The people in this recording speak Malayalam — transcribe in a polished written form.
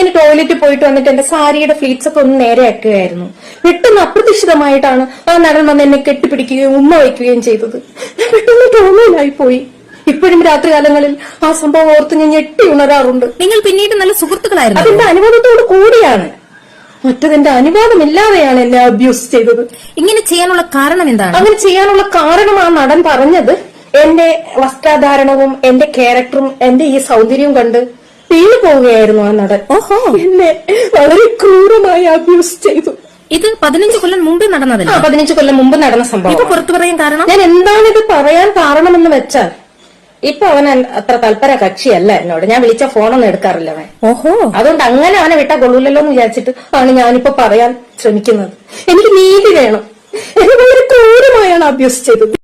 ഞാനിങ്ങനെ ടോയ്ലറ്റിൽ പോയിട്ട് വന്നിട്ട് എന്റെ സാരിയുടെ ഫ്ലീറ്റ്സ് ഒക്കെ ഒന്ന് നേരെയാക്കുകയായിരുന്നു. പെട്ടെന്ന് അപ്രതീക്ഷിതമായിട്ടാണ് ആ നടൻ വന്ന് എന്നെ കെട്ടിപ്പിടിക്കുകയും ഉമ്മ വയ്ക്കുകയും ചെയ്തത്. ഞാൻ പെട്ടെന്ന് ടോമയിലായി പോയി. ഇപ്പോഴും രാത്രികാലങ്ങളിൽ ആ സംഭവം ഓർത്ത് ഞാൻ ഞെട്ടി ഉണരാറുണ്ട്. നിങ്ങൾ പിന്നീട് നല്ല സുഹൃത്തുക്കളായിരുന്നു. അതിന്റെ അനുവാദത്തോട് കൂടിയാണ്. മറ്റതിന്റെ അനുവാദമില്ലാതെയാണ് എന്നെ അബ്യൂസ് ചെയ്തത്. ഇങ്ങനെ ചെയ്യാനുള്ള കാരണം എന്താണ്? അങ്ങനെ ചെയ്യാനുള്ള കാരണം ആ നടൻ പറഞ്ഞത് എന്റെ വസ്ത്രധാരണവും എന്റെ ക്യാരക്ടറും എന്റെ ഈ സൗന്ദര്യവും കണ്ട് വീണു പോവുകയായിരുന്നു ആ നടൻ. ഓഹോ, എന്നെ വളരെ ക്രൂരമായി അബ്യൂസ് ചെയ്തു. ഇത് 15 കൊല്ലം മുമ്പ് നടന്നതല്ല? 15 കൊല്ലം മുമ്പ് നടന്ന സംഭവം. ഇത് പുറത്തു പറയാൻ കാരണം? ഞാൻ എന്താണിത് പറയാൻ കാരണമെന്ന് വെച്ചാൽ ഇപ്പൊ അവൻ അത്ര തൽപര കക്ഷിയല്ല എന്നോട്. ഞാൻ വിളിച്ച ഫോണൊന്നും എടുക്കാറില്ല അവൻ. ഓഹോ, അതുകൊണ്ട് അങ്ങനെ അവനെ വിട്ടാ കൊള്ളൂലല്ലോ എന്ന് വിചാരിച്ചിട്ട് ആണ് ഞാനിപ്പോ പറയാൻ ശ്രമിക്കുന്നത്. എനിക്ക് നീതി വേണം. എന്നെ വളരെ ക്രൂരമായാണ് അബ്യൂസ് ചെയ്തത്.